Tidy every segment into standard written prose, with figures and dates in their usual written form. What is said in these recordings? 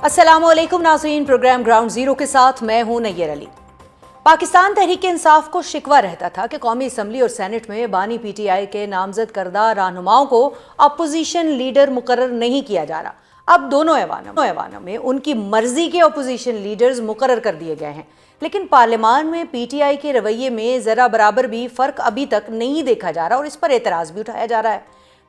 السلام علیکم ناظرین، پروگرام گراؤنڈ زیرو کے ساتھ میں ہوں نیر علی۔ پاکستان تحریک انصاف کو شکوہ رہتا تھا کہ قومی اسمبلی اور سینٹ میں بانی پی ٹی آئی کے نامزد کردہ رہنماؤں کو اپوزیشن لیڈر مقرر نہیں کیا جا رہا۔ اب دونوں ایوانوں میں ان کی مرضی کے اپوزیشن لیڈرز مقرر کر دیے گئے ہیں، لیکن پارلیمان میں پی ٹی آئی کے رویے میں ذرا برابر بھی فرق ابھی تک نہیں دیکھا جا رہا اور اس پر اعتراض بھی اٹھایا جا رہا ہے۔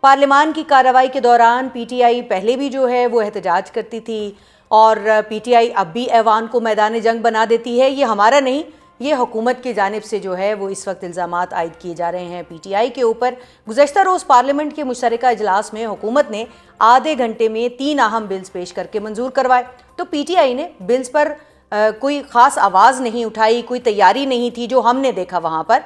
پارلیمان کی کارروائی کے دوران پی ٹی آئی پہلے بھی جو ہے وہ احتجاج کرتی تھی اور پی ٹی آئی اب بھی ایوان کو میدان جنگ بنا دیتی ہے۔ یہ ہمارا نہیں، یہ حکومت کی جانب سے جو ہے وہ اس وقت الزامات عائد کیے جا رہے ہیں پی ٹی آئی کے اوپر۔ گزشتہ روز پارلیمنٹ کے مشترکہ اجلاس میں حکومت نے آدھے گھنٹے میں 3 اہم بلز پیش کر کے منظور کروائے، تو پی ٹی آئی نے بلز پر کوئی خاص آواز نہیں اٹھائی، کوئی تیاری نہیں تھی جو ہم نے دیکھا وہاں پر،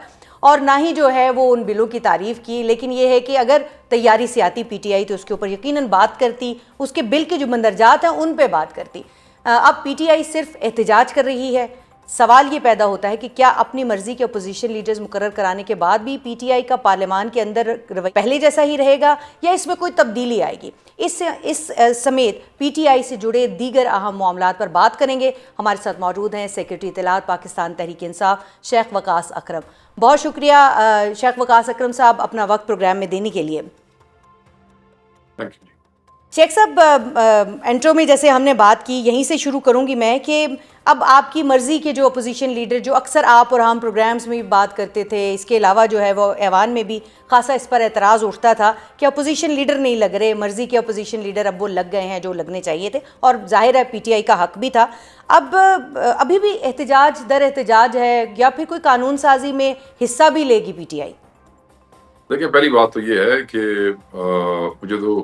اور نہ ہی جو ہے وہ ان بلوں کی تعریف کی۔ لیکن یہ ہے کہ اگر تیاری سے آتی پی ٹی آئی تو اس کے اوپر یقیناً بات کرتی، اس کے بل کے جو مندرجات ہیں ان پہ بات کرتی۔ اب پی ٹی آئی صرف احتجاج کر رہی ہے۔ سوال یہ پیدا ہوتا ہے کہ کیا اپنی مرضی کے اپوزیشن لیڈرز مقرر کرانے کے بعد بھی پی ٹی آئی کا پارلیمان کے اندر پہلے جیسا ہی رہے گا یا اس میں کوئی تبدیلی آئے گی؟ اس سمیت پی ٹی آئی سے جڑے دیگر اہم معاملات پر بات کریں گے۔ ہمارے ساتھ موجود ہیں سیکرٹری اطلاعات پاکستان تحریک انصاف شیخ وقاص اکرم۔ بہت شکریہ شیخ وقاص اکرم صاحب اپنا وقت پروگرام میں دینے کے لیے۔ شیخ صاحب، انٹرو میں جیسے ہم نے بات کی، یہیں سے شروع کروں گی میں کہ اب آپ کی مرضی کے جو اپوزیشن لیڈر، جو اکثر آپ اور ہم پروگرامز میں بھی بات کرتے تھے، اس کے علاوہ جو ہے وہ ایوان میں بھی خاصا اس پر اعتراض اٹھتا تھا کہ اپوزیشن لیڈر نہیں لگ رہے، مرضی کے اپوزیشن لیڈر اب وہ لگ گئے ہیں جو لگنے چاہیے تھے، اور ظاہر ہے پی ٹی آئی کا حق بھی تھا۔ اب ابھی بھی احتجاج در احتجاج ہے یا پھر کوئی قانون سازی میں حصہ بھی لے گی پی ٹی آئی؟ دیکھیں، پہلی بات تو یہ ہے کہ مجھے تو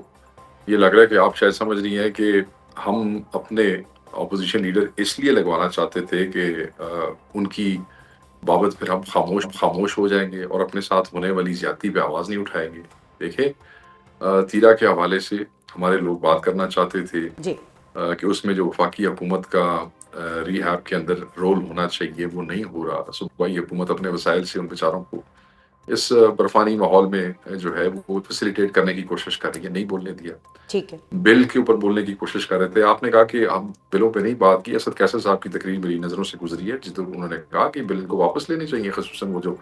یہ لگ رہا ہے کہ آپ شاید سمجھ رہی ہیں کہ ہم اپنے اپوزیشن لیڈر اس لیے لگوانا چاہتے تھے کہ ان کی بابت پھر ہم خاموش ہو جائیں گے اور اپنے ساتھ ہونے والی زیادتی پہ آواز نہیں اٹھائیں گے۔ دیکھیں، تیرا کے حوالے سے ہمارے لوگ بات کرنا چاہتے تھے جی، کہ اس میں جو وفاقی حکومت کا ری ہیب کے اندر رول ہونا چاہیے وہ نہیں ہو رہا۔ صوبائی حکومت اپنے وسائل سے ان بیچاروں کو اس برفانی ماحول میں جو ہے وہ فیسیلیٹیٹ کرنے کی کوشش کر رہی ہے، نہیں بولنے دیا۔ ٹھیک ہے۔ بل کے اوپر بولنے کی کوشش کر رہے تھے، آپ نے کہا کہ ہم بلوں پہ نہیں بات کی۔ اسد کیسر صاحب کی تقریر میری نظروں سے گزری ہے جس میں انہوں نے کہا کہ بل کو واپس لینے چاہیے، خصوصاً وہ جو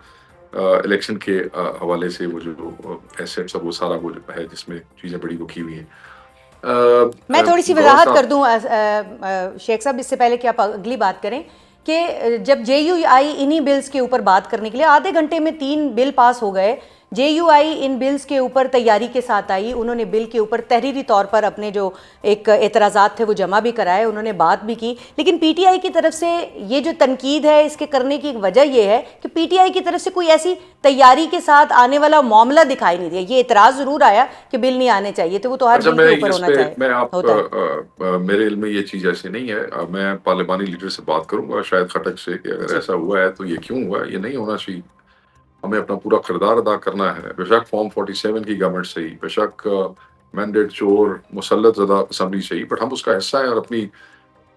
الیکشن کے حوالے سے وہ جو ایسیٹس وہ سارا وہ ہے جس میں چیزیں بڑی رکھی ہوئی ہیں۔ میں تھوڑی سی وضاحت کر دوں شیخ صاحب، اس سے پہلے کہ آپ اگلی بات کریں، کہ جب جے یو آئی انہی بلز کے اوپر بات کرنے کے لیے آدھے گھنٹے میں 3 بل پاس ہو گئے، جے یو آئی ان بلز کے اوپر تیاری کے ساتھ آئی، انہوں نے بل کے اوپر تحریری طور پر اپنے جو ایک اعتراضات تھے وہ جمع بھی کرائے، انہوں نے بات بھی کی، لیکن پی ٹی آئی کی طرف سے یہ جو تنقید ہے اس کے کرنے کی وجہ یہ ہے کہ پی ٹی آئی کی طرف سے کوئی ایسی تیاری کے ساتھ آنے والا معاملہ دکھائی نہیں دیا۔ یہ اعتراض ضرور آیا کہ بل نہیں آنے چاہیے تھے، وہ تو ہر بل کے اوپر ہونا چاہیے۔ میرے علم میں یہ چیز ایسی نہیں ہے، میں پارلیمانی لیڈر سے بات کروں گا شاید خٹک سے کہ اگر ایسا ہوا ہے تو یہ کیوں ہوا ہے، یہ نہیں ہونا چاہیے۔ ہمیں اپنا پورا کردار ادا کرنا ہے، بے شک فارم 47 کی گورنمنٹ صحیح، بے شک مینڈیٹ چور مسلط زدہ اسمبلی صحیح، بٹ ہم اس کا حصہ ہیں اور اپنی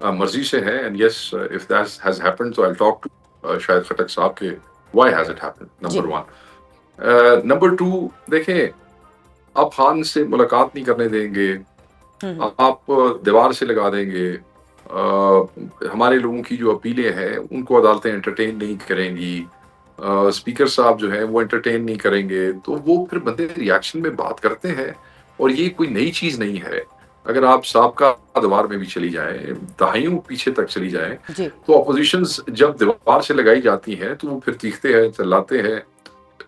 مرضی سے ہیں۔ And yes, if that has happened تو آئی ٹاک ٹو شاید خٹک صاحب کے why has it happened, number 1۔ Number 2، دیکھیں، آپ خان سے ملاقات نہیں کرنے دیں گے، آپ دیوار سے لگا دیں گے، ہمارے لوگوں کی جو اپیلیں ہیں ان کو عدالتیں انٹرٹین نہیں کریں گی، اسپیکر صاحب جو ہیں وہ انٹرٹین نہیں کریں گے، تو وہ پھر بندے ریاکشن میں بات کرتے ہیں، اور یہ کوئی نئی چیز نہیں ہے۔ اگر آپ سابقہ ادوار میں بھی چلی جائیں، دہائیوں پیچھے تک چلی جائیں، تو اپوزیشنز جب دیوار سے لگائی جاتی ہیں تو وہ پھر چیختے ہیں، چلاتے ہیں،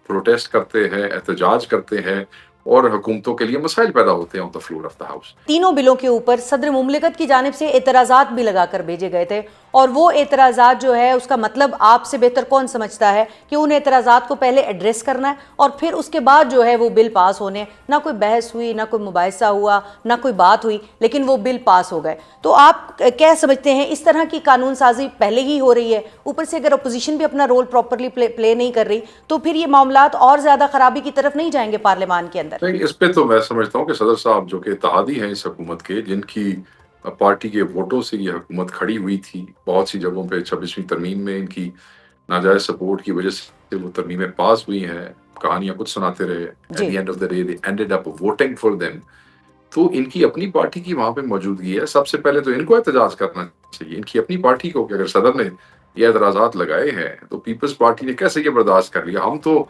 پروٹیسٹ کرتے ہیں، احتجاج کرتے ہیں، اور حکومتوں کے لیے مسائل پیدا ہوتے ہیں on the floor of the house. تینوں بلوں کے اوپر صدر مملکت کی جانب سے اعتراضات بھی لگا کر بھیجے گئے تھے، اور وہ اعتراضات جو ہے اس کا مطلب آپ سے بہتر کون سمجھتا ہے کہ ان اعتراضات کو پہلے ایڈریس کرنا ہے اور پھر اس کے بعد جو ہے وہ بل پاس ہونے۔ نہ کوئی بحث ہوئی، نہ کوئی مباحثہ ہوا، نہ کوئی بات ہوئی، لیکن وہ بل پاس ہو گئے۔ تو آپ کیا سمجھتے ہیں اس طرح کی قانون سازی پہلے ہی ہو رہی ہے، اوپر سے اگر اپوزیشن بھی اپنا رول پراپرلی پلے نہیں کر رہی تو پھر یہ معاملات اور زیادہ خرابی کی طرف نہیں جائیں گے پارلیمان کے اندر؟ نہیں، اس پہ تو میں سمجھتا ہوں کہ صدر صاحب جو کہ اتحادی ہیں اس حکومت کے، جن کی پارٹی کے ووٹوں سے یہ حکومت کھڑی ہوئی تھی، بہت سی جگہوں پہ 26ویں ترمیم میں ان کی ناجائز سپورٹ کی وجہ سے وہ ترمیمیں پاس ہوئی ہیں، کہانیاں کچھ سناتے رہے، at the end of the day they ended up voting for them. تو ان کی اپنی پارٹی کی وہاں پہ موجودگی ہے. سب سے پہلے تو ان کو احتجاج کرنا چاہیے, ان کی اپنی پارٹی کو, کہ اگر صدر نے یہ اعتراضات لگائے ہیں تو پیپلز پارٹی نے کیسے یہ برداشت کر لیا. ہم تو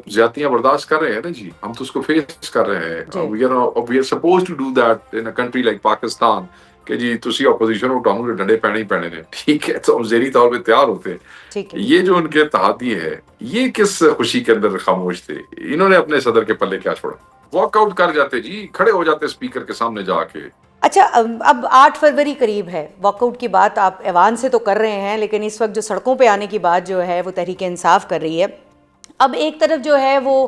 زیادتیاں برداشت کر رہے ہیں نا جی, ہم تو اس کو فیس کر رہے ہیں. جی we are suppose to do that in a country like Pakistan, کہ جی تسی اپوزیشن اٹھاؤ گے ڈنڈے پینے ہی پینے نے, ٹھیک ہے, تو ہم ذہنی طور پہ تیار ہوتے ہیں. ٹھیک ہے. یہ جو ان کے اتحادی ہے, یہ کس خوشی کے اندر خاموش تھے, انہوں نے اپنے صدر کے پلے کیا چھوڑا. واک آؤٹ کر جاتے جی, کھڑے ہو جاتے اسپیکر کے سامنے جا کے. اچھا, اب 8 فروری قریب ہے, واک آؤٹ کی بات آپ ایوان سے تو کر رہے ہیں, لیکن اس وقت جو سڑکوں پہ آنے کی بات جو ہے وہ تحریک انصاف کر رہی ہے. اب ایک طرف جو ہے وہ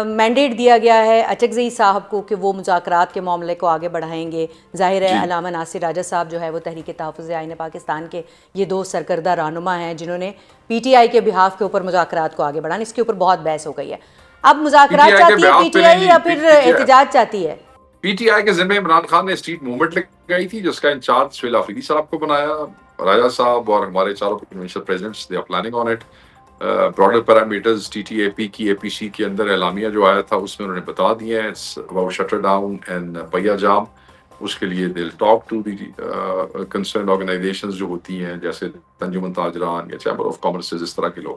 مینڈیٹ دیا گیا ہے اچکزئی صاحب کو کہ وہ مذاکرات کے معاملے کو آگے بڑھائیں گے. ظاہر ہے علامہ ناصر راجہ صاحب جو ہے وہ تحریک تحفظ آئین پاکستان کے یہ 2 سرکردہ رہنما ہیں جنہوں نے پی ٹی آئی کے بہاف کے اوپر مذاکرات کو آگے بڑھانا, اس کے اوپر بہت بحث ہو گئی ہے. اب مذاکرات چاہتی ہے پی ٹی آئی یا پھر احتجاج چاہتی ہے؟ پی ٹی آئی کے ذمہ عمران خان نے اسٹریٹ موومنٹ لگائی تھی, جس کا انچارج سہیل آفریدی صاحب کو بنایا. راجہ صاحب اور ہمارے چاروں provincial presidents they are planning on it. Broader parameters T T A P کی, اے پی سی کے اندر اعلامیہ جو آیا تھا اس میں انہوں نے بتا دیے ہیں, اباؤٹ شٹر ڈاؤن اینڈ پیا جام. اس کے لیے دل talk to the concerned organisations جو ہوتی ہیں, جیسے انجمن تاجران یا چیمبر آف کامرس, اس طرح کے لوگ.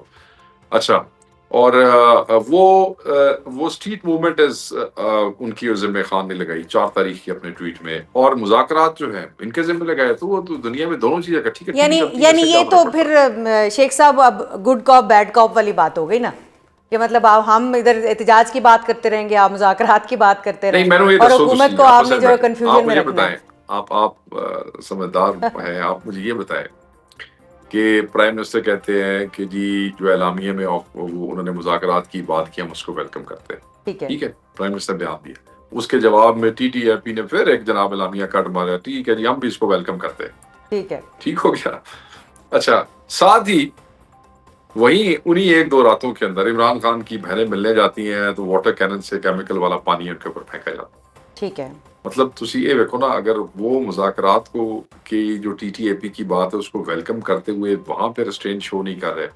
اچھا, اور وہ اسٹریٹ موومنٹ ان کی ذمہ خان نے لگائی 4 تاریخ کی اپنے ٹویٹ میں, اور مذاکرات جو ہیں ان کے ذمہ لگائے. تو وہ تو دنیا میں دونوں چیزیں اکٹھی چلتی ہیں. یعنی یہ تو پھر شیخ صاحب اب گڈ کاپ بیڈ کاپ والی بات ہو گئی نا, کہ مطلب ہم ادھر احتجاج کی بات کرتے رہیں گے, آپ مذاکرات کی بات کرتے رہیں گے, اور حکومت کو آپ نے جو کنفیوژن میں رکھنا ہے. آپ سمجھدار ہیں, آپ مجھے یہ بتائیں کہ پرائم منسٹر کہتے ہیں کہ جی جو اعلامیہ میں انہوں نے مذاکرات کی بات کی, ہم اس کو ویلکم کرتے ہیں. ٹھیک ہے, پرائم منسٹر بیان دیا. اس کے جواب میں ٹی ٹی اے پی نے پھر ایک جناب اعلامیہ کٹ مارا, ٹھیک ہے جی ہم بھی اس کو ویلکم کرتے ہیں. ٹھیک ہے, ٹھیک ہو گیا. اچھا, ساتھ ہی وہیں انہی 1-2 راتوں کے اندر عمران خان کی بہنیں ملنے جاتی ہیں تو واٹر کینن سے کیمیکل والا پانی ان کے اوپر پھینکا جاتا ہے. ٹھیک ہے. مطلب تسی یہ دیکھو نا, اگر وہ مذاکرات کو کی جو ٹی ٹی اے پی کی بات ہے اس کو ویلکم کرتے ہوئے وہاں پہ ریسٹرین شو نہیں کر رہے,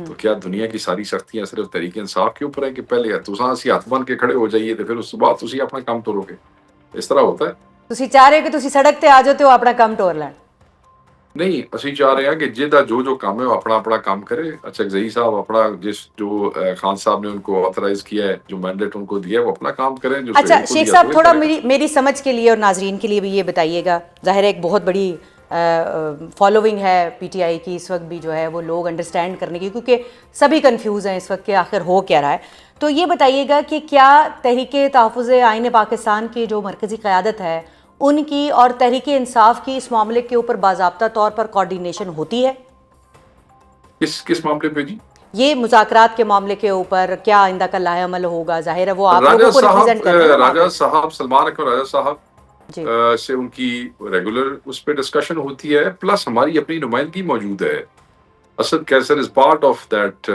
تو کیا دنیا کی ساری سختیاں صرف تحریک انصاف کے اوپر ہے کہ پہلے تساں اسی ہاتھ بن کے کھڑے ہو جائیے تو پھر اس کے بعد تسی اپنا کام ٹورو گے؟ اس طرح ہوتا ہے. تسی چاہ رہے کہ تسی سڑک تے آ جاتے ہو اپنا کام ٹور لین؟ نہیں, اسی چاہ رہے ہیں کہ جہاں جو کام ہے وہ اپنا کام کرے. اچکزئی صاحب اپنا جو خان صاحب نے ان کو آتھرائز کیا ہے, جو مینڈیٹ ان کو دیا ہے, وہ اپنا کام کریں. جو اچھا شیخ صاحب, تھوڑا میری سمجھ کے لیے اور ناظرین کے لیے بھی یہ بتائیے گا, ظاہر ہے ایک بہت بڑی فالوئنگ ہے پی ٹی آئی کی اس وقت بھی جو ہے وہ لوگ انڈرسٹینڈ کرنے کی, کیونکہ سبھی کنفیوز ہیں اس وقت کہ آخر ہو کیا رہا ہے. تو یہ بتائیے گا کہ کیا تحریک تحفظ آئین پاکستان کی جو مرکزی قیادت ہے ان کی اور تحریک انصاف کی اس معاملے کے اوپر باضابطہ طور پر کوارڈینیشن ہوتی ہے؟ کس معاملے پہ جی؟ یہ مذاکرات کے معاملے کے اوپر کیا آئندہ کا لاہ عمل ہوگا؟ ظاہر ہے وہ آپ لوگوں کو ریپرزینٹ کر رہے ہیں. راجہ صاحب, سلمان اکبر راجہ صاحب سے ان کی ریگولر اس پہ ڈسکشن ہوتی ہے, پلس ہماری اپنی نمائندگی موجود ہے. اسد کیسر is part of that,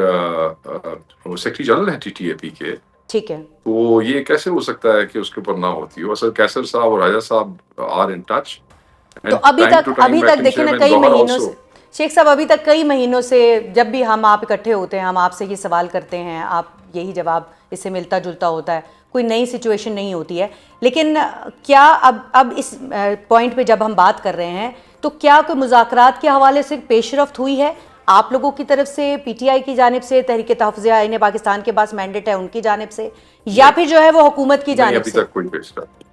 secretary general ہے ٹی ٹی اے پی کے. ٹھیک ہے, تو یہ کیسے ہو سکتا ہے کہ اس کے اوپر نہ ہوتی ہو؟ اسد کیسر صاحب اور راجہ صاحب آر ان ٹچ. تو ابھی تک دیکھیں نا کئی مہینوں سے شیخ صاحب, ابھی تک کئی مہینوں سے جب بھی ہم آپ اکٹھے ہوتے ہیں ہم آپ سے یہ سوال کرتے ہیں, آپ یہی جواب اس سے ملتا جلتا ہوتا ہے, کوئی نئی سچویشن نہیں ہوتی ہے. لیکن کیا اب اس پوائنٹ پہ جب ہم بات کر رہے ہیں تو کیا کوئی مذاکرات کے حوالے سے پیش رفت ہوئی ہے آپ لوگوں کی طرف سے, پی ٹی آئی کی جانب سے, تحریک تحفظ آئین پاکستان کے پاس مینڈیٹ ہے ان کی جانب سے, یا پھر جو ہے وہ حکومت کی جانب سے؟ ابھی تک کوئی پیش رفت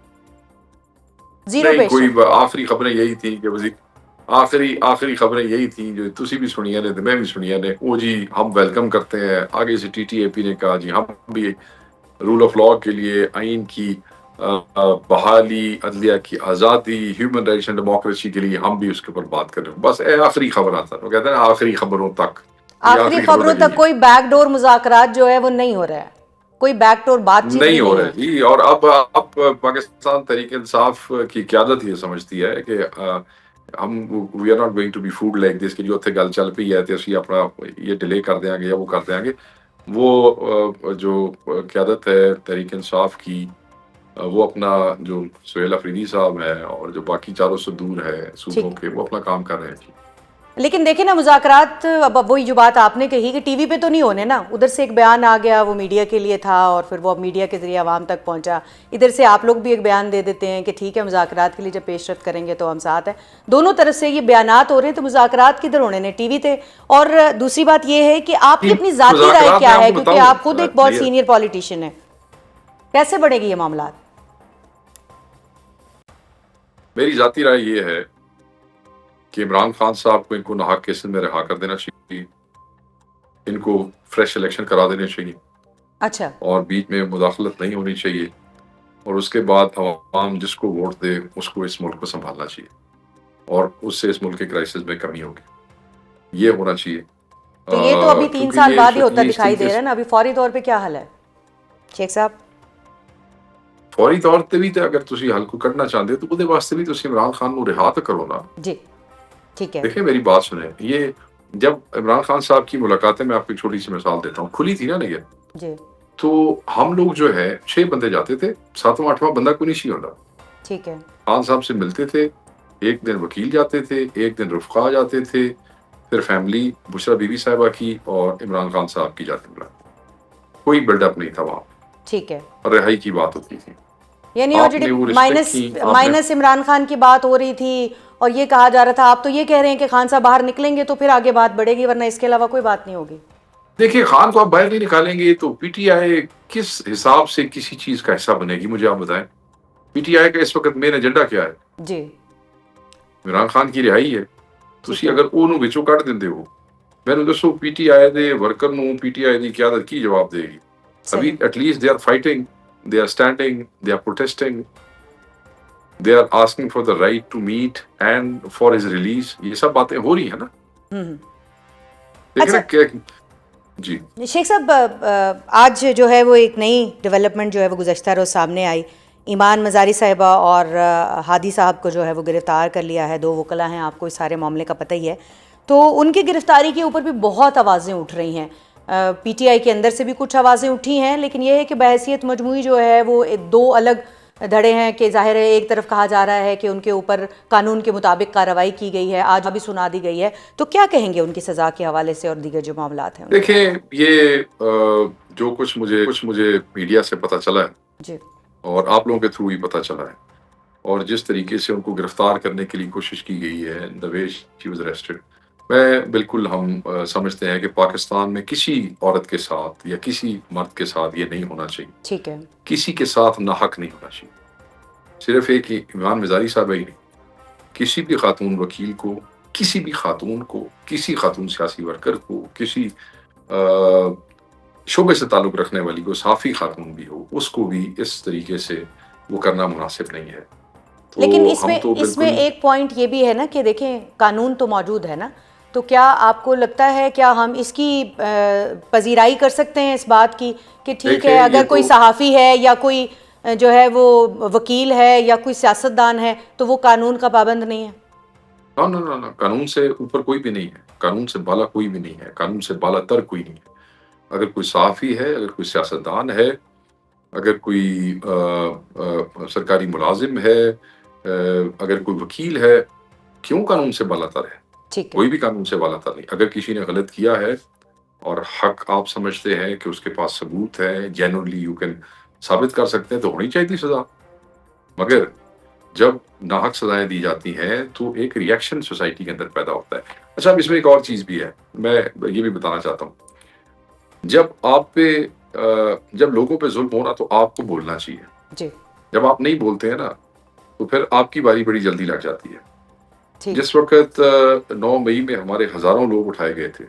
زیرو پیش کوئی. آخری خبریں یہی تھیں کہ وزیر آخری خبریں یہی تھیں جو تسی بھی سنیا نے, میں بھی سنیا نے, وہ جی ہم ویلکم کرتے ہیں. آگے سے ٹی ٹی اے پی نے کہا جی ہم بھی رول آف لا کے لیے, آئین کی بحالی, عدلیہ کی آزادی, ہیومن رائٹس اینڈ ڈیموکریسی کے لیے ہم بھی اس کے اوپر بات کر رہے ہیں. بس آخری خبر آتا ہے, وہ کہتے ہیں آخری خبروں تک, آخری خبروں تک کوئی بیک ڈور مذاکرات جو ہے وہ نہیں ہو رہا ہے, کوئی بیک ڈور بات چیت نہیں ہو رہا جی. اور اب پاکستان تحریک انصاف کی قیادت یہ سمجھتی ہے کہ ہم we are not going to be food like this, کہ جو اتنے گل چل پئی ہے تو اسی اپنا یہ ڈیلے کر دیں گے یا وہ کر دیں گے. وہ جو قیادت ہے تحریک انصاف کی, وہ اپنا جو سہیل آفریدی صاحب ہے اور جو باقی چاروں سے دور ہے صوبوں کے, وہ اپنا کام کر رہے ہیں جی. لیکن دیکھیں نا مذاکرات، اب وہی جو بات آپ نے کہی کہ ٹی وی پہ تو نہیں ہونے نا، ادھر سے ایک بیان آ گیا وہ میڈیا کے لیے تھا اور پھر وہ میڈیا کے ذریعے عوام تک پہنچا، ادھر سے آپ لوگ بھی ایک بیان دے دیتے ہیں کہ ٹھیک ہے مذاکرات کے لیے جب پیش رفت کریں گے تو ہم ساتھ ہیں، دونوں طرف سے یہ بیانات ہو رہے ہیں، تو مذاکرات کدھر ہونے نے، ٹی وی تھے؟ اور دوسری بات یہ ہے کہ آپ کی اپنی ذاتی رائے مذاکرات کیا میں ہے، کو کیونکہ آپ خود ایک بہت بتاؤں سینئر پولیٹیشین ہیں، کیسے بڑھے گی یہ معاملات؟ میری ذاتی رائے یہ ہے کہ عمران خان صاحب کو ان کو ناحق کیسز میں رہا کر دینا چاہیے، ان کو فریش الیکشن کرا دینے چاہیے اچھا، اور بیچ میں مداخلت نہیں ہونی چاہیے، اور اس کے بعد عوام جس کو ووٹ دے اس کو اس ملک کو سنبھالنا چاہیے، اور اس سے اس ملک کے کرائسس میں کمی ہوگی، یہ ہونا چاہیے۔ تو یہ تو ابھی 3 کیونکہ سال بعد ہی ہوتا اس دکھائی طریقے دے رہا سے ہے نا، ابھی فوری طور پہ کیا حل ہے شیخ صاحب؟ فوری طور تے بھی اگر تسی حل کو کرنا چاہتے ہو تو وہ واسطے بھی تسی عمران خان کو رہا تو کرو نا۔ جی ٹھیک ہے، دیکھیں میری بات سنیں، یہ جب عمران خان صاحب کی ملاقاتیں، میں آپ کو ایک چھوٹی سی مثال دیتا ہوں، کھلی تھی نا یہ، جی تو ہم لوگ جو ہے 6 بندے جاتے تھے، 7واں 8واں بندہ کوئی نہیں ہوتا، ٹھیک ہے، خان صاحب سے ملتے تھے، ایک دن وکیل جاتے تھے، ایک دن رفقا جاتے تھے، پھر فیملی بشرا بی بی صاحبہ کی اور عمران خان صاحب کی جاتے ملا، کوئی بلڈ اپ نہیں تھا وہاں، ٹھیک ہے، رہائی کی بات ہوتی تھی، یعنی آپ نے وہ رسپیکٹ کی، آپ نے مائنس عمران خان کی بات ہو رہی تھی اور یہ کہا جا رہا تھا، آپ تو یہ کہہ رہے ہیں کہ خان صاحب باہر نکلیں گے تو پھر آگے بات بڑھے گی، ورنہ اس کے علاوہ کوئی بات نہیں ہوگی؟ دیکھیے خان کو آپ باہر نہیں نکالیں گے تو پی ٹی آئی کس حساب سے کسی چیز کا حصہ بنے گی؟ مجھے آپ بتائیں، پی ٹی آئی کا اس وقت مین ایجنڈا کیا ہے؟ جی عمران خان کی رہائی ہے، ٹھیک تسی ہے، اگر ਉਹਨੂੰ ਵਿੱਚੋਂ ਕੱਢ ਦਿੰਦੇ ਹੋ، ਮੈਨੂੰ ਦੱਸੋ پی ٹی آئی ਦੇ ਵਰਕਰ ਨੂੰ پی ٹی آئی ਦੀ قیادت ਕੀ ਜਵਾਬ ਦੇਗੀ؟ ابھی صحیح، at least they are fighting, they are standing, they are protesting, they are asking for the right to meet and for his release, یہ سب باتیں ہو رہی ہیں نا، ہوں، دیکھیں نا اچھا کہ جی شیخ صاحب، آج جو ہے وہ ایک نئی ڈیولپمنٹ جو ہے وہ گزشتہ روز سامنے آئی، ایمان مزاری صاحبہ اور ہادی صاحب کو جو ہے وہ گرفتار کر لیا ہے، 2 وکلا ہیں، آپ کو اس سارے معاملے کا پتہ ہی ہے، تو ان کی گرفتاری کے اوپر بھی بہت آوازیں اٹھ رہی ہیں، پی ٹی آئی کے اندر سے بھی کچھ آوازیں اٹھی ہیں، لیکن یہ ہے کہ بحیثیت مجموعی جو ہے وہ 2 الگ دھڑے ہیں، کہ ظاہر ہے ایک طرف کہا جا رہا ہے کہ ان کے اوپر قانون کے مطابق کارروائی کی گئی ہے، آج بھی سنا دی گئی ہے، تو کیا کہیں گے ان کی سزا کے حوالے سے اور دیگر جو معاملات ہیں ان کے؟ دیکھیں یہ جو کچھ مجھے میڈیا سے پتہ چلا ہے جی اور آپ لوگوں کے تھرو ہی پتہ چلا ہے، اور جس طریقے سے ان کو گرفتار کرنے کے لیے کوشش کی گئی ہے، the way she was arrested، میں بالکل ہم سمجھتے ہیں کہ پاکستان میں کسی عورت کے ساتھ یا کسی مرد کے ساتھ یہ نہیں ہونا چاہیے، ٹھیک ہے، کسی کے ساتھ ناحق نہیں ہونا چاہیے، صرف ایک ہی ایمان مزاری صاحب ہی نہیں، کسی بھی خاتون وکیل کو، کسی بھی خاتون کو، کسی خاتون سیاسی ورکر کو، کسی شعبے سے تعلق رکھنے والی کو، صحافی خاتون بھی ہو، اس کو بھی اس طریقے سے وہ کرنا مناسب نہیں ہے، تو لیکن ہم تو اس میں بالکل ایک پوائنٹ یہ بھی ہے نا کہ دیکھیں قانون تو موجود ہے نا، تو کیا آپ کو لگتا ہے، کیا ہم اس کی پذیرائی کر سکتے ہیں اس بات کی کہ ٹھیک ہے دیکھیں اگر یہ کوئی تو صحافی ہے یا کوئی جو ہے وہ وکیل ہے یا کوئی سیاستدان ہے تو وہ قانون کا پابند نہیں ہے؟ نہ قانون سے اوپر کوئی بھی نہیں ہے، قانون سے بالا کوئی بھی نہیں ہے، قانون سے بالا تر کوئی نہیں ہے، اگر کوئی صحافی ہے، اگر کوئی سیاستدان ہے، اگر کوئی سرکاری ملازم ہے، اگر کوئی وکیل ہے، کیوں قانون سے بالا تر ہے؟ ٹھیک ہے، کوئی بھی قانون سے بالا تر نہیں، اگر کسی نے غلط کیا ہے اور حق آپ سمجھتے ہیں کہ اس کے پاس ثبوت ہے، جینوئنلی یو کین ثابت کر سکتے ہیں، تو ہونی چاہیے تھی سزا، مگر جب ناحق سزائیں دی جاتی ہیں تو ایک ریئیکشن سوسائٹی کے اندر پیدا ہوتا ہے۔ اچھا اب اس میں ایک اور چیز بھی ہے، میں یہ بھی بتانا چاہتا ہوں، جب آپ پہ جب لوگوں پہ ظلم ہونا تو آپ کو بولنا چاہیے، جی جب آپ نہیں بولتے ہیں نا تو پھر آپ کی باری بڑی جلدی لگ جاتی ہے۔ ٹھیک، جس وقت 9 مئی میں ہمارے ہزاروں لوگ اٹھائے گئے تھے،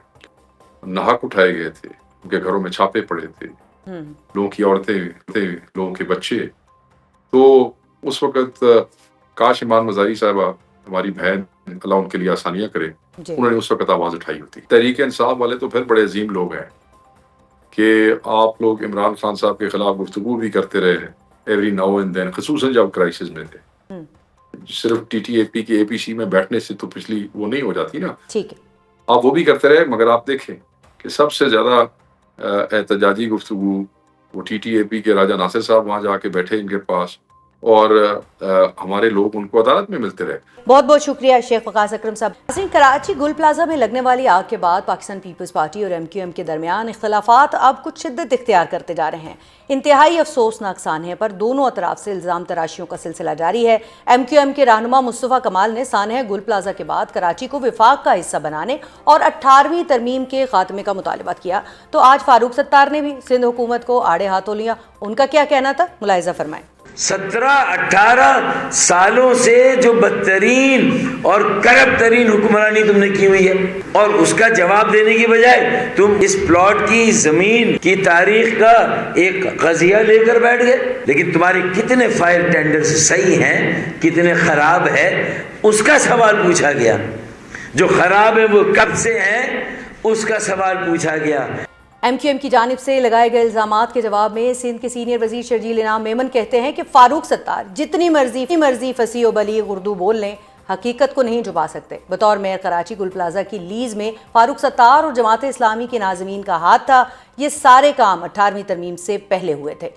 ناحق اٹھائے گئے تھے، ان کے گھروں میں چھاپے پڑے تھے، لوگوں کی عورتیں تھے، لوگوں کے بچے، تو اس وقت کاش ایمان مزاری صاحبہ ہماری بہن، اللہ ان کے لیے آسانیاں کرے، جی انہوں نے اس وقت آواز اٹھائی ہوتی۔ تحریک انصاف والے تو پھر بڑے عظیم لوگ ہیں کہ آپ لوگ عمران خان صاحب کے خلاف گفتگو بھی کرتے رہے ہیں ایوری ناؤ اینڈ دین، خصوصاً جب کرائسس میں تھے، صرف ٹی ٹی اے پی کے اے پی سی میں بیٹھنے سے تو پچھلی وہ نہیں ہو جاتی نا، ٹھیک ہے، آپ وہ بھی کرتے رہے، مگر آپ دیکھیں کہ سب سے زیادہ احتجاجی گفتگو وہ ٹی ٹی اے پی کے راجہ ناصر صاحب وہاں جا کے بیٹھے ان کے پاس، اور ہمارے لوگ ان کو عدالت میں ملتے رہے. بہت بہت شکریہ شیخ وقاص اکرم صاحب. ناظرین، کراچی گل پلازا میں لگنے والی آگ کے بعد پاکستان پیپلز پارٹی اور MQM کے درمیان اختلافات اب کچھ شدت اختیار کرتے جا رہے ہیں. انتہائی افسوسناک سانحے پر دونوں اطراف سے الزام تراشیوں کا سلسلہ جاری ہے. MQM کے رہنما مصطفیٰ کمال نے سانحہ گل پلازا کے بعد کراچی کو وفاق کا حصہ بنانے اور 18ویں ترمیم کے خاتمے کا مطالبہ کیا، تو آج فاروق ستار نے بھی سندھ حکومت کو آڑے ہاتھوں لیا. ان کا کیا کہنا تھا، ملاحظہ فرمائیں. 17-18 سالوں سے جو بدترین اور کرپٹ ترین حکمرانی تم نے کی ہوئی ہے، اور اس کا جواب دینے کی بجائے تم اس پلاٹ کی زمین کی تاریخ کا ایک قضیہ لے کر بیٹھ گئے. لیکن تمہارے کتنے فائر ٹینڈرز صحیح ہیں، کتنے خراب ہے، اس کا سوال پوچھا گیا. جو خراب ہے وہ کب سے ہیں، اس کا سوال پوچھا گیا. MQM کی جانب سے لگائے گئے الزامات کے جواب میں سندھ کے سینئر وزیر شرجیل انعام میمن کہتے ہیں کہ فاروق ستار جتنی مرضی فصیح و بلیغ اردو بول لیں، حقیقت کو نہیں چھپا سکتے. بطور میئر کراچی گل پلازا کی لیز میں فاروق ستار اور جماعت اسلامی کے ناظمین کا ہاتھ تھا. یہ سارے کام 18ویں ترمیم سے پہلے ہوئے تھے.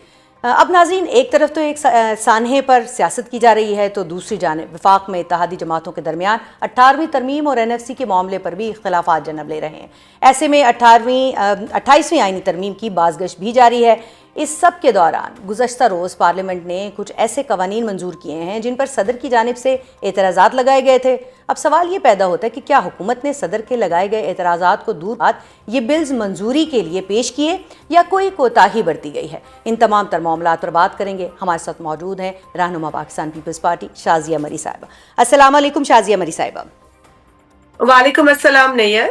اب ناظرین، ایک طرف تو ایک سانحے پر سیاست کی جا رہی ہے، تو دوسری جانب وفاق میں اتحادی جماعتوں کے درمیان 18ویں ترمیم اور NFC کے معاملے پر بھی اختلافات جنم لے رہے ہیں. ایسے میں 28ویں آئینی ترمیم کی بازگشت بھی جاری ہے. اس سب کے دوران گزشتہ روز پارلیمنٹ نے کچھ ایسے قوانین منظور کیے ہیں جن پر صدر کی جانب سے اعتراضات لگائے گئے تھے. اب سوال یہ پیدا ہوتا ہے کہ کیا حکومت نے صدر کے لگائے گئے اعتراضات کو دور یہ بلز منظوری کے لیے پیش کیے یا کوئی کوتاہی برتی گئی ہے؟ ان تمام تر معاملات پر بات کریں گے. ہمارے ساتھ موجود ہیں رہنما پاکستان پیپلز پارٹی شازیہ مری صاحبہ. السلام علیکم شازیہ مری صاحبہ. وعلیکم السلام نیّر.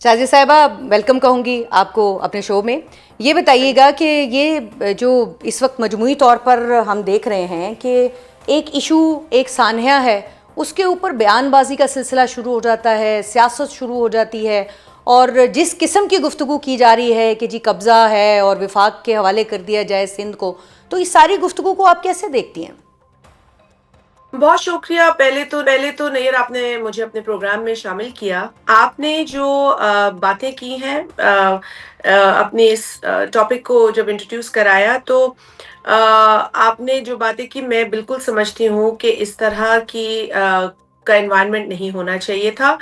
شازیہ صاحبہ، ویلکم کہوں گی آپ کو اپنے شو میں. یہ بتائیے گا کہ یہ جو اس وقت مجموعی طور پر ہم دیکھ رہے ہیں کہ ایک ایشو، ایک سانحہ ہے، اس کے اوپر بیان بازی کا سلسلہ شروع ہو جاتا ہے، سیاست شروع ہو جاتی ہے، اور جس قسم کی گفتگو کی جا رہی ہے کہ جی قبضہ ہے اور وفاق کے حوالے کر دیا جائے سندھ کو، تو اس ساری گفتگو کو آپ کیسے دیکھتی ہیں؟ بہت شکریہ. پہلے تو نیّر، آپ نے مجھے اپنے پروگرام میں شامل کیا. آپ نے جو باتیں کی ہیں اپنے اس ٹاپک کو جب انٹروڈیوس کرایا، تو آپ نے جو باتیں کی میں بالکل سمجھتی ہوں کہ اس طرح کی کا انوائرمنٹ نہیں ہونا چاہیے تھا.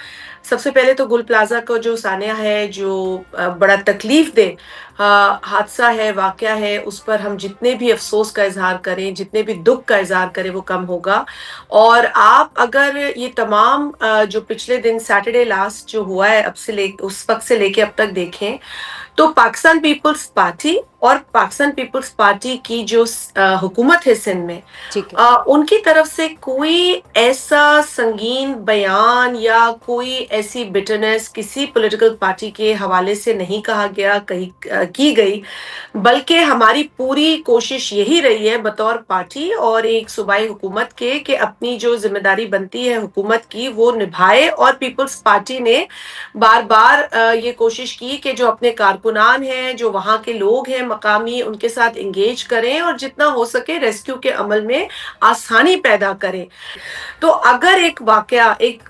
سب سے پہلے تو گل پلازا کو جو سانحہ ہے، جو بڑا تکلیف دہ حادثہ ہے، واقعہ ہے، اس پر ہم جتنے بھی افسوس کا اظہار کریں، جتنے بھی دکھ کا اظہار کریں، وہ کم ہوگا. اور آپ اگر یہ تمام جو پچھلے دن سیٹرڈے لاسٹ جو ہوا ہے، اب سے اس وقت سے لے کے اب تک دیکھیں، تو پاکستان پیپلز پارٹی اور پاکستان پیپلز پارٹی کی جو حکومت ہے سندھ میں، ان کی طرف سے کوئی ایسا سنگین بیان یا کوئی ایسی بٹرنس کسی پولیٹیکل پارٹی کے حوالے سے نہیں کہا گیا، کی گئی، بلکہ ہماری پوری کوشش یہی رہی ہے بطور پارٹی اور ایک صوبائی حکومت کے کہ اپنی جو ذمہ داری بنتی ہے حکومت کی وہ نبھائے. اور پیپلز پارٹی نے بار بار یہ کوشش کی کہ جو اپنے کارکنان ہیں، جو وہاں کے لوگ ہیں مقامی، ان کے ساتھ انگیج کریں اور جتنا ہو سکے ریسکیو کے عمل میں آسانی پیدا کریں. تو اگر ایک واقعہ، ایک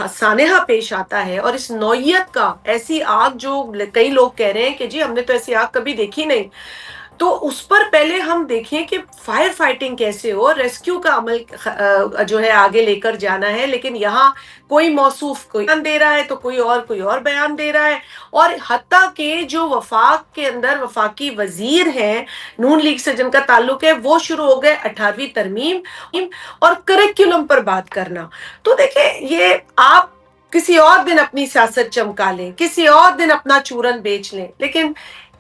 سانحہ پیش آتا ہے اور اس نوعیت کا، ایسی آگ جو کئی لوگ کہہ رہے ہیں کہ جی ہم نے تو ایسی آگ کبھی دیکھی نہیں، تو اس پر پہلے ہم دیکھیں کہ فائر فائٹنگ کیسے ہو، ریسکیو کا عمل جو ہے آگے لے کر جانا ہے. لیکن یہاں کوئی موصوف کوئی بیان دے رہا ہے تو کوئی اور بیان دے رہا ہے. اور حتیٰ کہ جو وفاق کے اندر وفاقی وزیر ہیں نون لیگ سے جن کا تعلق ہے، وہ شروع ہو گئے 18ویں ترمیم اور کریکولم پر بات کرنا. تو دیکھیں، یہ آپ کسی اور دن اپنی سیاست چمکا لیں، کسی اور دن اپنا چورن بیچ لیں، لیکن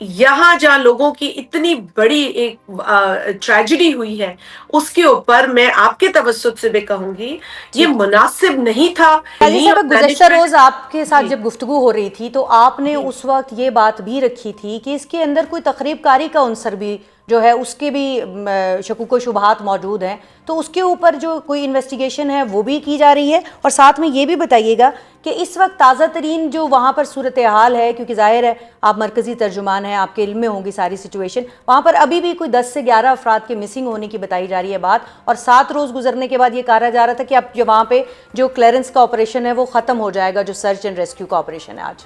یہاں جہاں لوگوں کی اتنی بڑی ایک ٹریجڈی ہوئی ہے، اس کے اوپر میں آپ کے توسط سے بھی کہوں گی یہ مناسب نہیں تھا. گزشتہ روز آپ کے ساتھ جب گفتگو ہو رہی تھی تو آپ نے اس وقت یہ بات بھی رکھی تھی کہ اس کے اندر کوئی تخریب کاری کا عنصر بھی جو ہے، اس کے بھی شکوک و شبہات موجود ہیں، تو اس کے اوپر جو کوئی انویسٹیگیشن ہے وہ بھی کی جا رہی ہے. اور ساتھ میں یہ بھی بتائیے گا کہ اس وقت تازہ ترین جو وہاں پر صورتحال ہے، کیونکہ ظاہر ہے آپ مرکزی ترجمان ہیں، آپ کے علم میں ہوں گی ساری سچویشن، وہاں پر ابھی بھی کوئی 10 سے 11 افراد کے مسنگ ہونے کی بتائی جا رہی ہے بات، اور 7 روز گزرنے کے بعد یہ کہا جا رہا تھا کہ اب جو وہاں پہ جو کلیئرنس کا آپریشن ہے وہ ختم ہو جائے گا، جو سرچ اینڈ ریسکیو کا آپریشن ہے آج.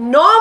9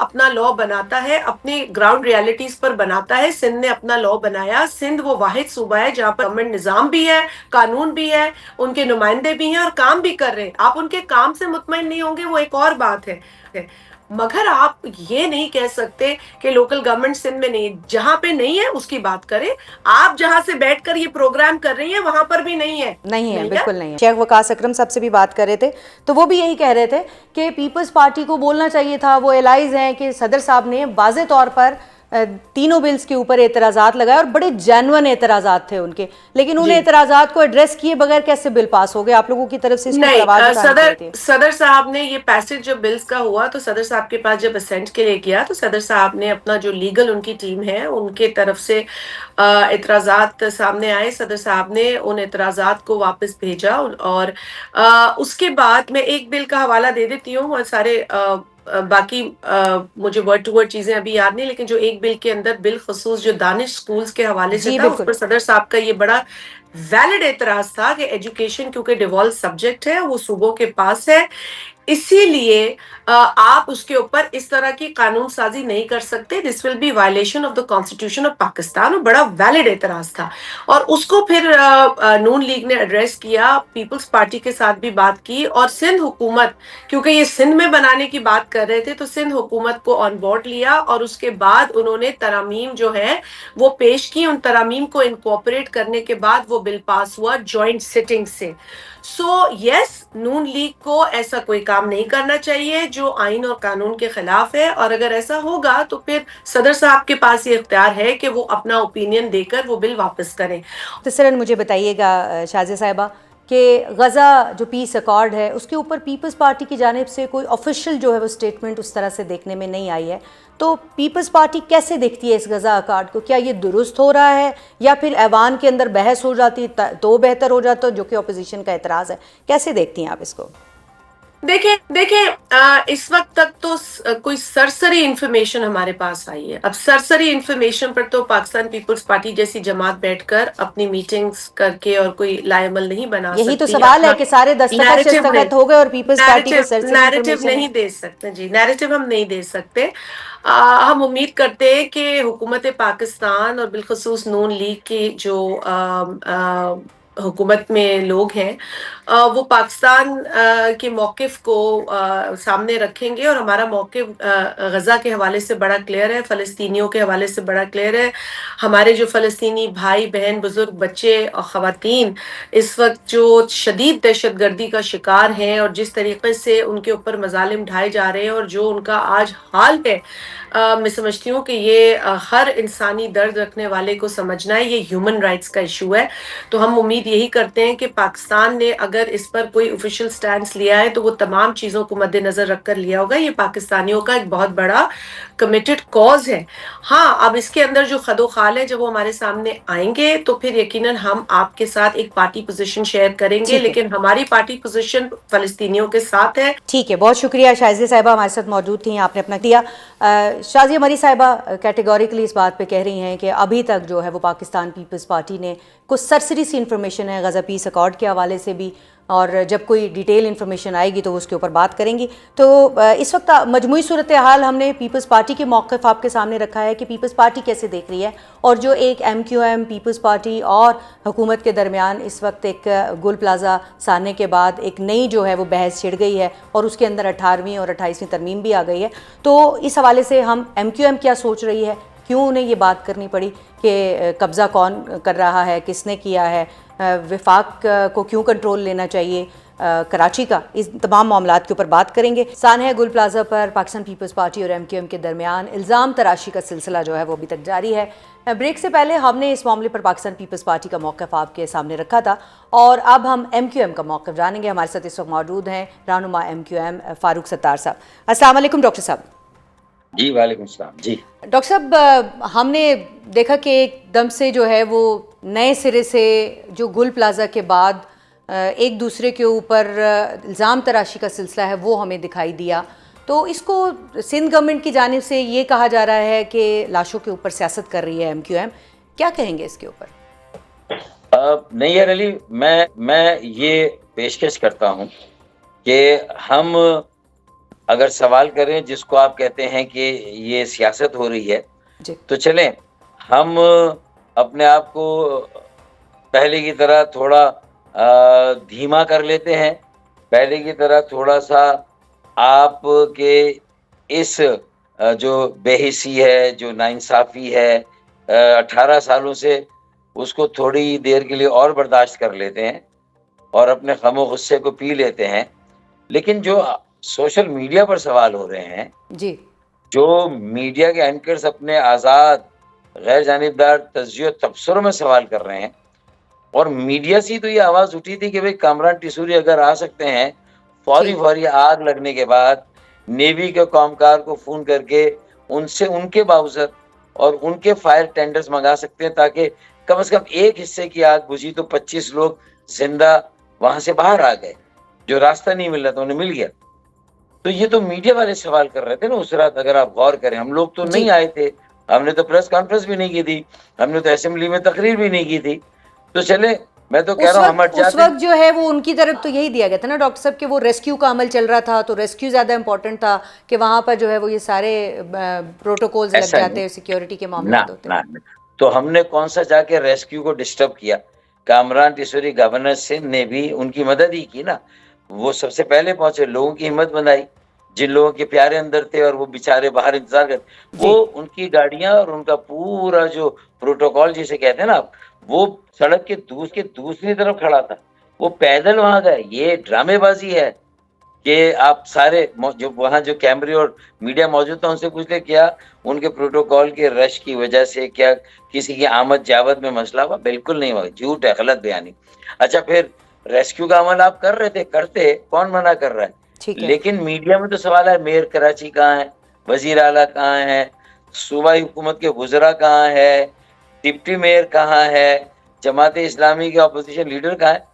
اپنا لا بناتا ہے, اپنے گراؤنڈ ریالٹیز پر بناتا ہے. سندھ نے اپنا لا بنایا. سندھ وہ واحد صوبہ ہے جہاں پر گورنمنٹ نظام بھی ہے, قانون بھی ہے, ان کے نمائندے بھی ہیں اور کام بھی کر رہے ہیں. آپ ان کے کام سے مطمئن نہیں ہوں گے وہ ایک اور بات ہے, مگر آپ یہ نہیں کہہ سکتے کہ لوکل گورنمنٹ سندھ میں نہیں. جہاں پہ نہیں ہے اس کی بات کریں. آپ جہاں سے بیٹھ کر یہ پروگرام کر رہی ہیں وہاں پر بھی نہیں ہے. نہیں ہے, بالکل نہیں ہے. شیخ وقاص اکرم صاحب سے بھی بات کر رہے تھے تو وہ بھی یہی کہہ رہے تھے کہ پیپلز پارٹی کو بولنا چاہیے تھا. وہ الائز ہیں کہ صدر صاحب نے واضح طور پر تینوں بلز کے اوپر اعتراضات لگائے اور بڑے جینون اعتراضات تھے ان کے, لیکن ان اعتراضات کو ایڈریس کیے بغیر کیسے بل پاس ہو گئے؟ آپ لوگوں کی طرف سے اس پر آواز اٹھانی چاہیے تھی. صدر صاحب نے یہ پیسج جب بلز کا ہوا تو صدر صاحب کے پاس جب اسینٹ کے لیے گیا تو صدر صاحب نے اپنا جو لیگل ان کی ٹیم ہے ان کے طرف سے اعتراضات سامنے آئے. صدر صاحب نے ان اعتراضات کو واپس بھیجا اور اس کے بعد میں ایک بل کا حوالہ دے دیتی ہوں اور سارے باقی مجھے ورڈ ٹو ورڈ چیزیں ابھی یاد نہیں, لیکن جو ایک بل کے اندر بالخصوص جو دانش سکولز کے حوالے سے تھا اس پر صدر صاحب کا یہ بڑا ویلڈ اعتراض تھا کہ ایجوکیشن کیونکہ ڈیوالو سبجیکٹ ہے وہ صوبوں کے پاس ہے, اسی لیے آپ اس کے اوپر اس طرح کی قانون سازی نہیں کر سکتے. This will be violation of the constitution of Pakistan. اور بڑا ویلڈ اعتراض تھا اور اس کو پھر نون لیگ نے ایڈریس کیا, پیپلز پارٹی کے ساتھ بھی بات کی اور سندھ حکومت, کیونکہ یہ سندھ میں بنانے کی بات کر رہے تھے تو سندھ حکومت کو آن بورڈ لیا اور اس کے بعد انہوں نے ترامیم جو ہے وہ پیش کی. ان ترامیم کو انکارپوریٹ کرنے کے بعد وہ بل پاس ہوا جوائنٹ سٹنگ سے. سو یس, نون لیگ کو ایسا کوئی کام نہیں کرنا چاہیے جو آئین اور قانون کے خلاف ہے, اور اگر ایسا ہوگا تو پھر صدر صاحب کے پاس یہ اختیار ہے کہ وہ اپنا اوپینین دے کر وہ بل واپس کریں. مختصراً مجھے بتائیے گا شازیہ صاحبہ کہ غزہ جو پیس ایکارڈ ہے اس کے اوپر پیپلز پارٹی کی جانب سے کوئی آفیشیل جو ہے وہ اسٹیٹمنٹ اس طرح سے دیکھنے میں نہیں آئی ہے, تو پیپلز پارٹی کیسے دیکھتی ہے اس غزہ ایکارڈ کو؟ کیا یہ درست ہو رہا ہے یا پھر ایوان کے اندر بحث ہو جاتی تو بہتر ہو جاتا, جو کہ اپوزیشن کا اعتراض ہے؟ کیسے دیکھتی ہیں آپ اس کو؟ دیکھیں اس وقت تک تو کوئی سرسری انفارمیشن ہمارے پاس آئی ہے. اب سرسری انفارمیشن پر تو پاکستان پیپلز پارٹی جیسی جماعت بیٹھ کر اپنی میٹنگز کر کے اور کوئی لائے عمل نہیں بنا سکتی. یہی تو سوال ہے کہ سارے دستخط ہو گئے اور پیپلز پارٹی کو سرسری نیریٹو نہیں دے سکتے. جی, نیریٹو ہم نہیں دے سکتے. ہم امید کرتے ہیں کہ حکومت پاکستان اور بالخصوص نون لیگ کی جو حکومت میں لوگ ہیں وہ پاکستان کے موقف کو سامنے رکھیں گے, اور ہمارا موقف غزہ کے حوالے سے بڑا کلیئر ہے, فلسطینیوں کے حوالے سے بڑا کلیئر ہے. ہمارے جو فلسطینی بھائی بہن بزرگ بچے اور خواتین اس وقت جو شدید دہشت گردی کا شکار ہیں اور جس طریقے سے ان کے اوپر مظالم ڈھائے جا رہے ہیں اور جو ان کا آج حال ہے, میں سمجھتی ہوں کہ یہ ہر انسانی درد رکھنے والے کو سمجھنا ہے, یہ ہیومن رائٹس کا ایشو ہے. تو ہم امید یہی کرتے ہیں کہ پاکستان نے اگر اس پر کوئی آفیشیل سٹینڈز لیا ہے تو وہ تمام چیزوں کو مد نظر رکھ کر لیا ہوگا. یہ پاکستانیوں کا ایک بہت بڑا کمیٹڈ کاز ہے. ہاں, اب اس کے اندر جو خد و خال ہے جب وہ ہمارے سامنے آئیں گے تو پھر یقیناً ہم آپ کے ساتھ ایک پارٹی پوزیشن شیئر کریں گے, لیکن ہماری پارٹی پوزیشن فلسطینیوں کے ساتھ ہے. ٹھیک ہے, بہت شکریہ. شازیہ صاحبہ ہمارے ساتھ موجود تھیں, آپ نے اپنا دیا. شازیہ مری صاحبہ کیٹیگوریکلی اس بات پہ کہہ رہی ہیں کہ ابھی تک جو ہے وہ پاکستان پیپلز پارٹی نے کچھ سرسری سی انفارمیشن ہے غزہ پیس ایکارڈ کے حوالے سے بھی, اور جب کوئی ڈیٹیل انفارمیشن آئے گی تو اس کے اوپر بات کریں گی. تو اس وقت مجموعی صورتحال ہم نے پیپلز پارٹی کے موقف آپ کے سامنے رکھا ہے کہ پیپلز پارٹی کیسے دیکھ رہی ہے, اور جو ایک M Q M Peoples Party اور حکومت کے درمیان اس وقت ایک گل پلازا ساننے کے بعد ایک نئی جو ہے وہ بحث چھڑ گئی ہے اور اس کے اندر 18ویں اور 28ویں ترمیم بھی آ گئی ہے. تو اس حوالے سے ہم ایم کیو ایم کیا سوچ رہی ہے, کیوں انہیں یہ بات کرنی پڑی کہ قبضہ کون کر رہا ہے, کس نے کیا ہے, وفاق کو کیوں کنٹرول لینا چاہیے کراچی کا, اس تمام معاملات کے اوپر بات کریں گے. سانحہ گل پلازا پر پاکستان پیپلز پارٹی اور ایم کیو ایم کے درمیان الزام تراشی کا سلسلہ جو ہے وہ ابھی تک جاری ہے. بریک سے پہلے ہم نے اس معاملے پر پاکستان پیپلز پارٹی کا موقف آپ کے سامنے رکھا تھا, اور اب ہم ایم کیو ایم کا موقف جانیں گے. ہمارے ساتھ اس وقت موجود ہیں رہنما M Q M Farooq Sattar صاحب. السلام علیکم ڈاکٹر صاحب. جی وعلیکم السلام. جی ڈاکٹر صاحب, ہم نے دیکھا کہ ایک دم سے جو ہے وہ نئے سرے سے جو گل پلازا کے بعد ایک دوسرے کے اوپر الزام تراشی کا سلسلہ ہے وہ ہمیں دکھائی دیا. تو اس کو سندھ گورنمنٹ کی جانب سے یہ کہا جا رہا ہے کہ لاشوں کے اوپر سیاست کر رہی ہے ایم کیو ایم, کیا کہیں گے اس کے اوپر؟ نیئر علی, میں یہ پیشکش کرتا ہوں کہ ہم اگر سوال کریں جس کو آپ کہتے ہیں کہ یہ سیاست ہو رہی ہے، جی تو چلیں ہم اپنے آپ کو پہلے کی طرح تھوڑا دھیما کر لیتے ہیں، پہلے کی طرح تھوڑا سا آپ کے اس جو بے حسی ہے، جو ناانصافی ہے 18 سالوں سے، اس کو تھوڑی دیر کے لیے اور برداشت کر لیتے ہیں اور اپنے غم و غصے کو پی لیتے ہیں. لیکن جو سوشل میڈیا پر سوال ہو رہے ہیں، جی جو میڈیا کے اینکرز اپنے آزاد غیر جانبدار تجزیے و تبصروں میں سوال کر رہے ہیں، اور میڈیا سے تو یہ آواز اٹھی تھی کہ بھئی کامران ٹیسوری اگر آ سکتے ہیں، فوری آگ لگنے کے بعد نیوی کے کامکار کو فون کر کے ان سے ان کے باؤزر اور ان کے فائر ٹینڈرز منگا سکتے ہیں، تاکہ کم از کم ایک حصے کی آگ بجھی تو 25 لوگ زندہ وہاں سے باہر آ گئے. جو راستہ نہیں مل رہا تھا انہیں مل گیا. تو یہ تو میڈیا والے سوال کر رہے تھے نا اس رات. اگر آپ غور کریں، ہم لوگ تو نہیں آئے تھے، ہم نے تو پریس کانفرنس بھی نہیں کی تھی، ہم نے تو اسمبلی میں تقریر بھی نہیں کی تھی. تو چلے، میں تو کہہ رہا ہوں ہم ہٹ اس جاتے. وقت جو ہے وہ ان کی طرف تو یہی دیا گیا تھا نا ڈاکٹر صاحب کہ وہ ریسکیو کا عمل چل رہا تھا، تو ریسکیو زیادہ امپورٹنٹ تھا کہ وہاں پر جو ہے وہ یہ سارے پروٹوکولز لگ ایسا جاتے، نہیں، سیکیورٹی کے نہ معاملات ہوتے. نہ. تو ہم نے کون سا جا کے ریسکیو کو ڈسٹرب کیا؟ کامران ٹیسوری گورنر سندھ نے بھی ان کی مدد ہی کی نا. وہ سب سے پہلے پہنچے، لوگوں کی ہمت بندائی. جن لوگوں کے پیارے اندر تھے اور وہ بیچارے باہر انتظار کرتے، وہ ان کی گاڑیاں اور ان کا پورا جو پروٹوکول جسے کہتے ہیں نا، وہ سڑک کے دوسری طرف کھڑا تھا. وہ پیدل وہاں گئے. یہ ڈرامے بازی ہے کہ آپ سارے جو وہاں جو کیمرے اور میڈیا موجود تھا ان سے پوچھ لیں کیا ان کے پروٹوکول کے رش کی وجہ سے کیا کسی کی آمد جاوت میں مسئلہ ہوا؟ بالکل نہیں ہوا، جھوٹ ہے، غلط بیانی. اچھا، پھر ریسکیو کا عمل آپ کر رہے تھے، کرتے، کون منع کر رہا ہے؟ لیکن میڈیا میں تو سوال ہے میئر کراچی کہاں ہے، وزیر اعلیٰ کہاں ہے، صوبائی حکومت کے وزراء کہاں ہے، ڈپٹی میئر کہاں ہے، جماعت اسلامی کے اپوزیشن لیڈر کہاں ہے؟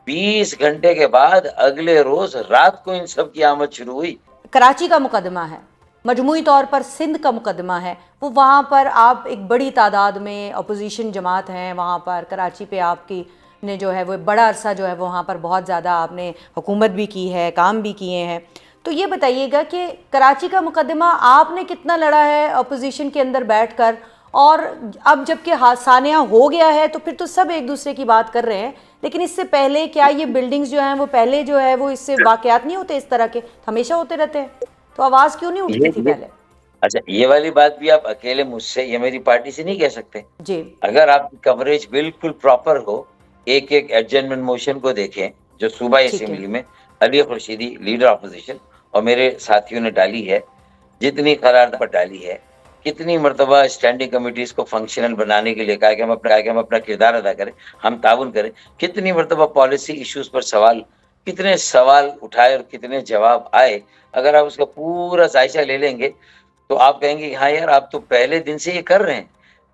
20 گھنٹے کے بعد اگلے روز رات کو ان سب کی آمد شروع ہوئی. کراچی کا مقدمہ ہے، مجموعی طور پر سندھ کا مقدمہ ہے. وہ وہاں پر آپ ایک بڑی تعداد میں اپوزیشن جماعت ہیں وہاں پر. کراچی پہ آپ کی نے جو ہے وہ بڑا عرصہ جو ہے وہاں پر بہت زیادہ آپ نے حکومت بھی کی ہے، کام بھی کیے ہیں. تو یہ بتائیے گا کہ کراچی کا مقدمہ آپ نے کتنا لڑا ہے اپوزیشن کے اندر بیٹھ کر، اور اب جب کہ سانحہ ہو گیا ہے تو پھر تو سب ایک دوسرے کی بات کر رہے ہیں، لیکن اس سے پہلے کیا یہ بلڈنگز جو ہیں وہ پہلے جو ہے وہ اس سے واقعات نہیں ہوتے اس طرح کے؟ ہمیشہ ہوتے رہتے ہیں، تو آواز کیوں نہیں اٹھتی تھی پہلے؟ اچھا، یہ والی بات بھی آپ اکیلے مجھ سے یا میری پارٹی سے نہیں کہہ سکتے. جی اگر آپ کی کوریج بالکل پراپر ہو، ایک ایڈجرنمنٹ موشن کو دیکھیں جو صوبائی ٹھیک ہے. اسمبلی میں علی خورشیدی لیڈر اپوزیشن اور میرے ساتھیوں نے ڈالی ہے، جتنی قرارداد پر ڈالی ہے، کتنی مرتبہ اسٹینڈنگ کمیٹیز کو فنکشنل بنانے کے لیے کہا کہ ہم اپنا کردار ادا کریں، ہم تعاون کریں، کتنی مرتبہ پالیسی ایشوز پر کتنے سوال اٹھائے اور کتنے جواب آئے. اگر آپ اس کا پورا جائزہ لے لیں گے تو آپ کہیں گے ہاں یار آپ تو پہلے دن سے یہ کر رہے ہیں.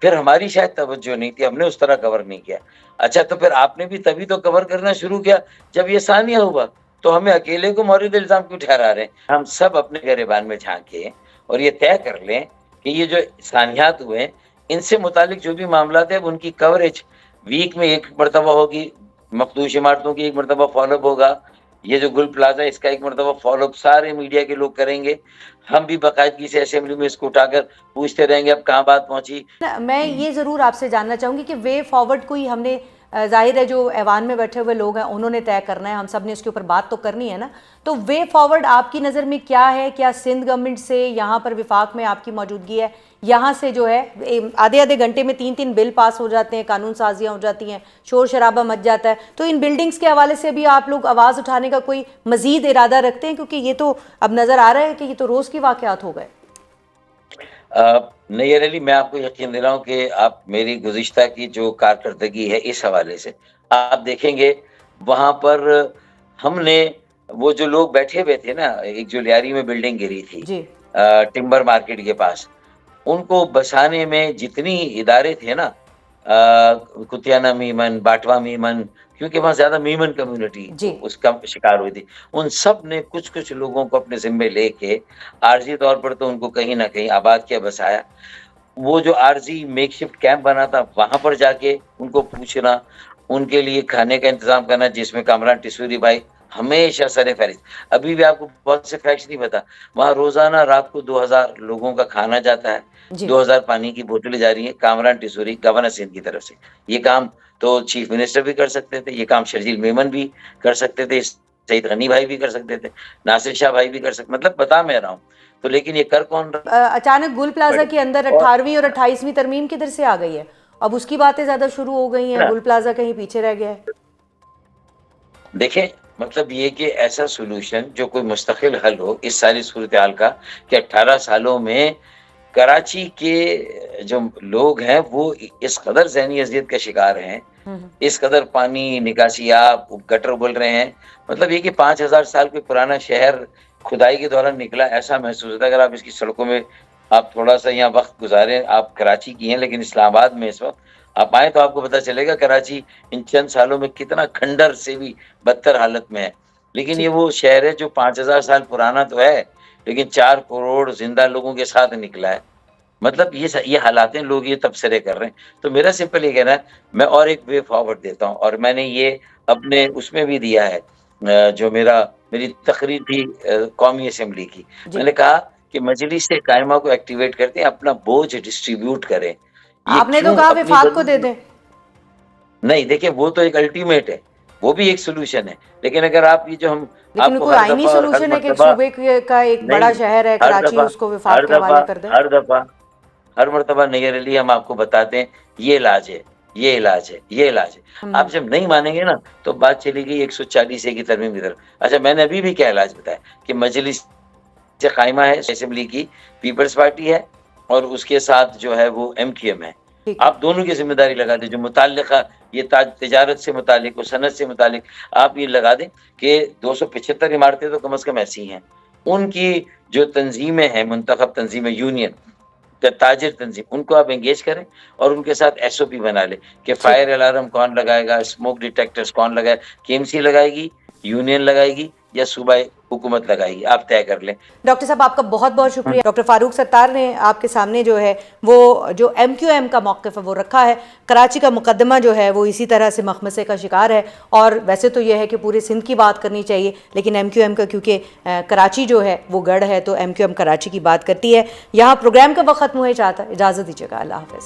پھر ہماری شاید توجہ نہیں تھی، ہم نے اس طرح کور نہیں کیا. اچھا، تو پھر آپ نے بھی تبھی تو کور کرنا شروع کیا جب یہ ثانیہ ہوا. تو ہمیں اکیلے کو مورد الزام کیوں ٹھہرا رہے ہیں؟ ہم سب اپنے گریبان میں جھانکیں اور یہ طے کر لیں کہ یہ جو ثانیات ہوئے ان سے متعلق جو بھی معاملات ہیں ان کی کوریج ویک میں ایک مرتبہ ہوگی، مخدوش عمارتوں کی ایک مرتبہ فالو اپ ہوگا، یہ جو گل پلازا اس کا ایک مرتبہ فالو اپ سارے میڈیا کے لوگ کریں گے. ہم بھی باقاعدگی سے اسمبلی میں اس کو اٹھا کر پوچھتے رہیں گے اب کہاں بات پہنچی. میں یہ ضرور آپ سے جاننا چاہوں گی کہ وے فارورڈ کوئی ہم نے ظاہر ہے جو ایوان میں بیٹھے ہوئے لوگ ہیں انہوں نے طے کرنا ہے، ہم سب نے اس کے اوپر بات تو کرنی ہے نا. تو وے فارورڈ آپ کی نظر میں کیا ہے؟ کیا سندھ گورنمنٹ سے یہاں پر وفاق میں آپ کی موجودگی ہے، یہاں سے جو ہے آدھے گھنٹے میں 3 بل پاس ہو جاتے ہیں، قانون سازیاں ہو جاتی ہیں، شور شرابہ مچ جاتا ہے، تو ان بلڈنگز کے حوالے سے بھی آپ لوگ آواز اٹھانے کا کوئی مزید ارادہ رکھتے ہیں؟ کیونکہ یہ تو اب نظر آ رہا ہے کہ یہ تو روز کی واقعات ہو گئے. نیئر علی، میں آپ کو یقین دے رہا ہوں کہ آپ میری گزشتہ کی جو کارکردگی ہے اس حوالے سے آپ دیکھیں گے وہاں پر ہم نے وہ جو لوگ بیٹھے ہوئے تھے نا، ایک جو لیاری میں بلڈنگ گری تھی جی ٹمبر مارکیٹ کے پاس، ان کو بسانے میں جتنی ادارے تھے نا، کتیانہ میمن، باٹوا میمن، کیونکہ وہاں زیادہ میمن کمیونٹی جی اس کا شکار ہوئی تھی، ان سب نے کچھ لوگوں کو اپنے ذمے لے کے عارضی طور پر تو ان کو کہیں نہ کہیں آباد کیا، بسایا. وہ جو عارضی میک شفٹ کیمپ بنا تھا وہاں پر جا کے ان کو پوچھنا، ان کے لیے کھانے کا انتظام کرنا، جس میں کامران ٹیسوری بھائی ہمیشہ سر فہرست. ابھی بھی آپ کو بہت سے فیکٹس نہیں پتا, وہاں روزانہ رات کو 2000 لوگوں کا کھانا جاتا ہے, جی 2000 پانی کی بوتلیں جا رہی ہیں کامران ٹیسوری گورنر سندھ کی طرف سے. یہ کام تو چیف منسٹر بھی کر سکتے تھے, یہ کام شرجیل میمن بھی کر سکتے تھے, سعید غنی بھائی بھی کر سکتے تھے, ناصر شاہ بھائی بھی کر سکتے, مطلب بتا میں رہا ہوں. تو لیکن یہ کر کون رہا؟ اچانک گل پلازا کے اندر 18ویں اور 28ویں ترمیم کدھر سے آ گئی ہے؟ اب اس کی باتیں زیادہ شروع ہو گئی ہیں, گل پلازا کہیں پیچھے رہ گیا ہے؟ دیکھیں مطلب یہ کہ ایسا سولوشن جو کوئی مستقل حل ہو اس ساری صورتحال کا, کہ 18 سالوں میں کراچی کے جو لوگ ہیں وہ اس قدر ذہنی اذیت کا شکار ہیں, اس قدر پانی نکاسیاب گٹر بول رہے ہیں. مطلب یہ کہ 5000 سال کوئی پرانا شہر کھدائی کے دوران نکلا, ایسا محسوس ہوتا ہے. اگر آپ اس کی سڑکوں میں آپ تھوڑا سا یہاں وقت گزاریں, آپ کراچی کی ہیں لیکن اسلام آباد میں اس وقت آپ آئیں تو آپ کو پتا چلے گا کراچی ان چند سالوں میں کتنا کھنڈر سے بھی بدتر حالت میں ہے. لیکن یہ وہ شہر ہے جو 5000 سال پرانا تو ہے لیکن 4 کروڑ زندہ لوگوں کے ساتھ نکلا ہے. مطلب یہ حالات ہیں, لوگ یہ تبصرے کر رہے ہیں. تو میرا سمپل یہ کہنا ہے, میں اور ایک وے فارورڈ دیتا ہوں, اور میں نے یہ اپنے اس میں بھی دیا ہے, جو میری تقریر تھی قومی اسمبلی کی. میں نے کہا کہ مجلس قائمہ کو ایکٹیویٹ کرتے ہیں, اپنا بوجھ ڈسٹریبیوٹ کریں. آپ نے تو کہا وفاق کو دے دیں. نہیں دیکھیں وہ تو ایک الٹیمیٹ ہے, وہ بھی ایک سولوشن ہے. لیکن اگر آپ یہ جو ہم لیکن کوئی آئینی سولوشن ہے کہ صوبے کا ایک بڑا شہر ہے کراچی, اس کو وفاق کے حوالے کر دیں. ہر مرتبہ نیئر علی ہم آپ کو بتاتے ہیں یہ علاج ہے, یہ علاج ہے, یہ علاج ہے. آپ جب نہیں مانیں گے نا تو بات چلی گئی 140 کی ترمیم کی طرف. اچھا میں نے ابھی بھی کیا علاج بتایا کہ مجلس سے قائمہ ہے اسمبلی کی, پیپلز پارٹی ہے, اور اس کے ساتھ جو ہے وہ MQM ہے. آپ دونوں کی ذمہ داری لگا دیں, جو متعلقہ یہ تجارت سے متعلق اور صنعت سے متعلق آپ یہ لگا دیں کہ 275 عمارتیں تو کم از کم ایسی ہیں, ان کی جو تنظیمیں ہیں منتخب تنظیمیں, یونین تاجر تنظیم, ان کو آپ انگیج کریں اور ان کے ساتھ SOP بنا لیں کہ فائر الارم کون لگائے گا, اسموک ڈیٹیکٹرز کون لگائے, KMC لگائے گی, یونین لگائے گی یا صوبائی حکومت لگائے گی, آپ طے کر لیں. ڈاکٹر صاحب آپ کا بہت بہت شکریہ. ڈاکٹر فاروق ستار نے آپ کے سامنے جو ہے وہ جو MQM کا موقف ہے وہ رکھا ہے. کراچی کا مقدمہ جو ہے وہ اسی طرح سے مخمصے کا شکار ہے, اور ویسے تو یہ ہے کہ پورے سندھ کی بات کرنی چاہیے, لیکن MQM کا کیونکہ کراچی جو ہے وہ گڑھ ہے تو MQM کراچی کی بات کرتی ہے. یہاں پروگرام کا وقت ختم ہوئے چاہتا ہے, اجازت دیجیے گا, اللہ حافظ.